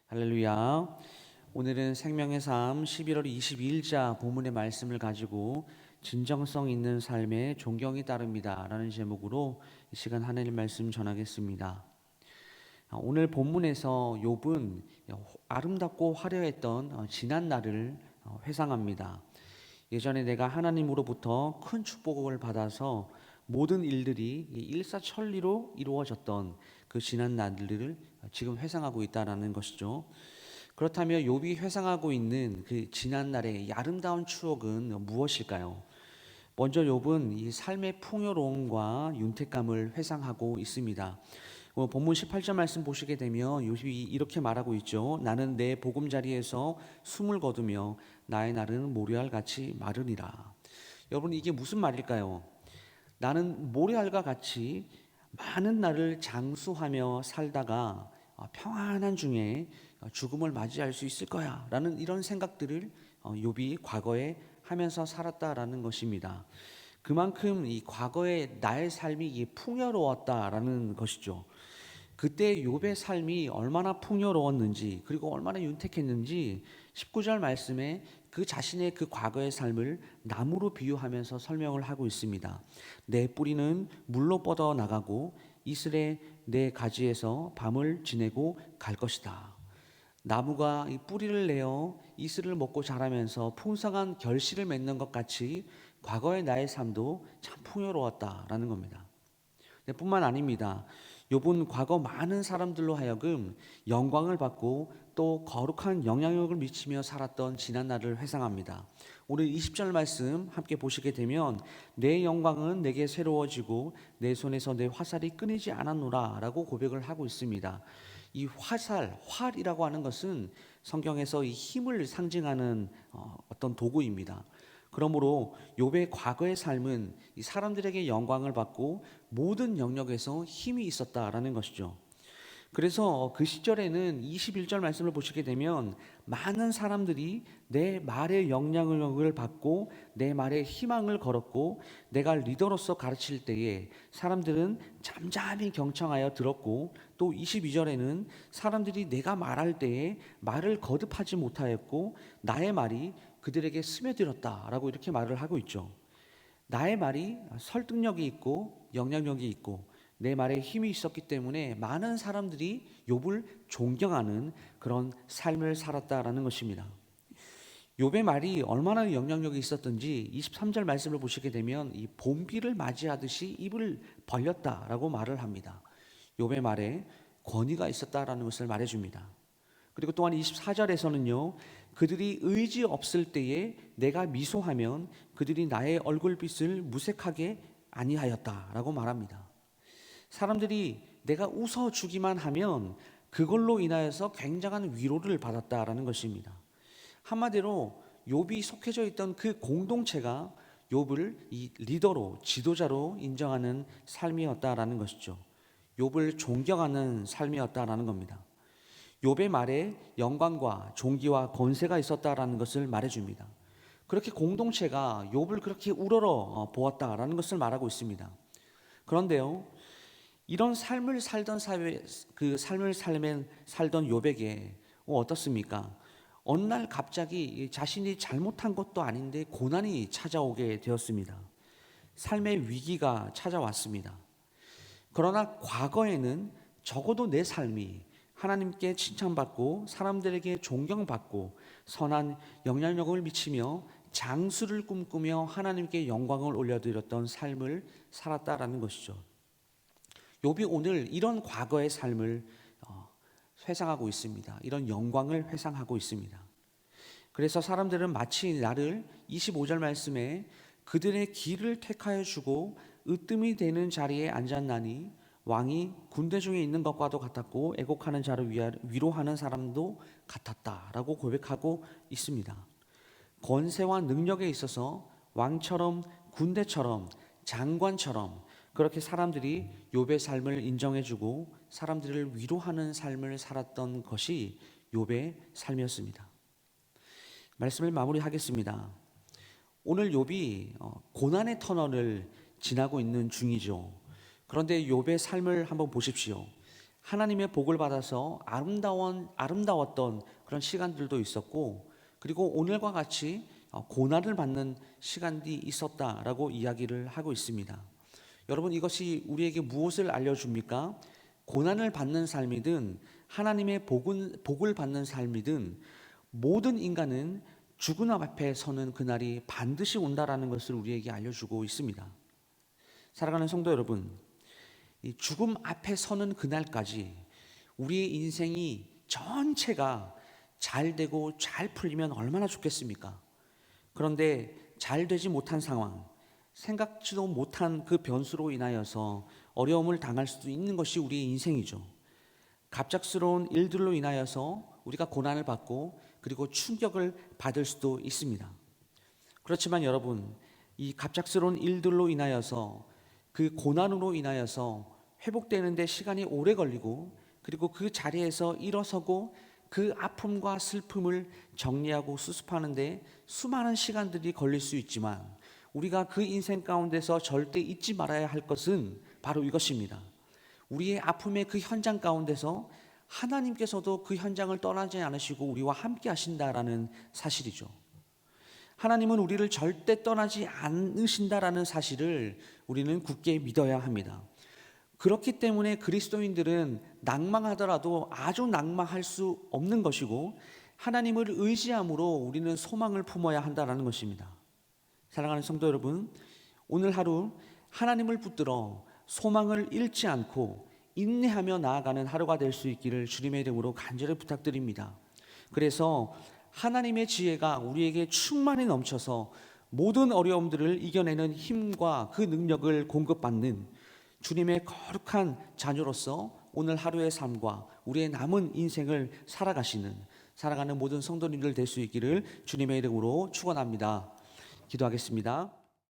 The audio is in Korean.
할렐루야. 오늘은 생명의 삶 11월 22일자 본문의 말씀을 가지고 진정성 있는 삶에 존경이 따릅니다 라는 제목으로 이 시간 하나님 말씀 전하겠습니다. 오늘 본문에서 욥은 아름답고 화려했던 지난 날을 회상합니다. 예전에 내가 하나님으로부터 큰 축복을 받아서 모든 일들이 일사천리로 이루어졌던 그 지난 날들을 지금 회상하고 있다라는 것이죠. 그렇다면 욥이 회상하고 있는 그 지난 날의 아름다운 추억은 무엇일까요? 먼저 욥은 이 삶의 풍요로움과 윤택감을 회상하고 있습니다. 본문 18절 말씀 보시게 되면 욥이 이렇게 말하고 있죠. 나는 내 보금자리에서 숨을 거두며 나의 날은 모래알같이 마르니라. 여러분, 이게 무슨 말일까요? 나는 모래알과 같이 많은 날을 장수하며 살다가 평안한 중에 죽음을 맞이할 수 있을 거야 라는 이런 생각들을 욥이 과거에 하면서 살았다라는 것입니다. 그만큼 이 과거의 나의 삶이 풍요로웠다라는 것이죠. 그때 욥의 삶이 얼마나 풍요로웠는지, 그리고 얼마나 윤택했는지 19절 말씀에 그 자신의 그 과거의 삶을 나무로 비유하면서 설명을 하고 있습니다. 내 뿌리는 물로 뻗어 나가고 이슬에 내 가지에서 밤을 지내고 갈 것이다. 나무가 이 뿌리를 내어 이슬을 먹고 자라면서 풍성한 결실을 맺는 것 같이 과거의 나의 삶도 참 풍요로웠다라는 겁니다. 뿐만 아닙니다. 욥은 과거 많은 사람들로 하여금 영광을 받고 또 거룩한 영향력을 미치며 살았던 지난 날을 회상합니다. 오늘 20절 말씀 함께 보시게 되면 내 영광은 내게 새로워지고 내 손에서 내 화살이 끊이지 않았노라 라고 고백을 하고 있습니다. 이 화살, 활이라고 하는 것은 성경에서 이 힘을 상징하는 어떤 도구입니다. 그러므로 욥의 과거의 삶은 이 사람들에게 영광을 받고 모든 영역에서 힘이 있었다라는 것이죠. 그래서 그 시절에는 21절 말씀을 보시게 되면 많은 사람들이 내 말의 영향력을 받고 내 말에 희망을 걸었고 내가 리더로서 가르칠 때에 사람들은 잠잠히 경청하여 들었고 또 22절에는 사람들이 내가 말할 때에 말을 거듭하지 못하였고 나의 말이 그들에게 스며들었다라고 이렇게 말을 하고 있죠. 나의 말이 설득력이 있고 영향력이 있고 내 말에 힘이 있었기 때문에 많은 사람들이 욥을 존경하는 그런 삶을 살았다라는 것입니다. 욥의 말이 얼마나 영향력이 있었던지 23절 말씀을 보시게 되면 이 봄비를 맞이하듯이 입을 벌렸다라고 말을 합니다. 욥의 말에 권위가 있었다라는 것을 말해줍니다. 그리고 또한 24절에서는요. 그들이 의지 없을 때에 내가 미소하면 그들이 나의 얼굴빛을 무색하게 아니하였다라고 말합니다. 사람들이 내가 웃어주기만 하면 그걸로 인하여서 굉장한 위로를 받았다라는 것입니다. 한마디로 욥이 속해져 있던 그 공동체가 욥을 이 리더로 지도자로 인정하는 삶이었다라는 것이죠. 욥을 존경하는 삶이었다라는 겁니다. 욥의 말에 영광과 존귀와 권세가 있었다라는 것을 말해줍니다. 그렇게 공동체가 욥을 그렇게 우러러 보았다라는 것을 말하고 있습니다. 그런데요, 이런 삶을 살던 사회, 그 삶을 살던 욥에게 어떻습니까? 어느 날 갑자기 자신이 잘못한 것도 아닌데 고난이 찾아오게 되었습니다. 삶의 위기가 찾아왔습니다. 그러나 과거에는 적어도 내 삶이 하나님께 칭찬받고 사람들에게 존경받고 선한 영향력을 미치며 장수를 꿈꾸며 하나님께 영광을 올려드렸던 삶을 살았다라는 것이죠. 욥이 오늘 이런 과거의 삶을 회상하고 있습니다. 이런 영광을 회상하고 있습니다. 그래서 사람들은 마치 나를 25절 말씀에 그들의 길을 택하여 주고 으뜸이 되는 자리에 앉았나니 왕이 군대 중에 있는 것과도 같았고 애곡하는 자를 위로하는 사람도 같았다라고 고백하고 있습니다. 권세와 능력에 있어서 왕처럼 군대처럼 장관처럼 그렇게 사람들이 욥의 삶을 인정해주고 사람들을 위로하는 삶을 살았던 것이 욥의 삶이었습니다. 말씀을 마무리하겠습니다. 오늘 욥이 고난의 터널을 지나고 있는 중이죠. 그런데 욥의 삶을 한번 보십시오. 하나님의 복을 받아서 아름다웠던 그런 시간들도 있었고, 그리고 오늘과 같이 고난을 받는 시간이 있었다라고 이야기를 하고 있습니다. 여러분, 이것이 우리에게 무엇을 알려줍니까? 고난을 받는 삶이든 하나님의 복을 받는 삶이든 모든 인간은 죽음 앞에 서는 그날이 반드시 온다라는 것을 우리에게 알려주고 있습니다. 사랑하는 성도 여러분, 이 죽음 앞에 서는 그날까지 우리의 인생이 전체가 잘 되고 잘 풀리면 얼마나 좋겠습니까? 그런데 잘 되지 못한 상황, 생각지도 못한 그 변수로 인하여서 어려움을 당할 수도 있는 것이 우리의 인생이죠. 갑작스러운 일들로 인하여서 우리가 고난을 받고 그리고 충격을 받을 수도 있습니다. 그렇지만 여러분, 이 갑작스러운 일들로 인하여서 그 고난으로 인하여서 회복되는 데 시간이 오래 걸리고, 그리고 그 자리에서 일어서고 그 아픔과 슬픔을 정리하고 수습하는 데 수많은 시간들이 걸릴 수 있지만, 우리가 그 인생 가운데서 절대 잊지 말아야 할 것은 바로 이것입니다. 우리의 아픔의 그 현장 가운데서 하나님께서도 그 현장을 떠나지 않으시고 우리와 함께 하신다라는 사실이죠. 하나님은 우리를 절대 떠나지 않으신다라는 사실을 우리는 굳게 믿어야 합니다. 그렇기 때문에 그리스도인들은 낭망하더라도 아주 낭망할 수 없는 것이고, 하나님을 의지함으로 우리는 소망을 품어야 한다는 것입니다. 사랑하는 성도 여러분, 오늘 하루 하나님을 붙들어 소망을 잃지 않고 인내하며 나아가는 하루가 될 수 있기를 주님의 이름으로 간절히 부탁드립니다. 그래서 하나님의 지혜가 우리에게 충만히 넘쳐서 모든 어려움들을 이겨내는 힘과 그 능력을 공급받는 주님의 거룩한 자녀로서 오늘 하루의 삶과 우리의 남은 인생을 살아가는 모든 성도님들 될 수 있기를 주님의 이름으로 축원합니다. 기도하겠습니다.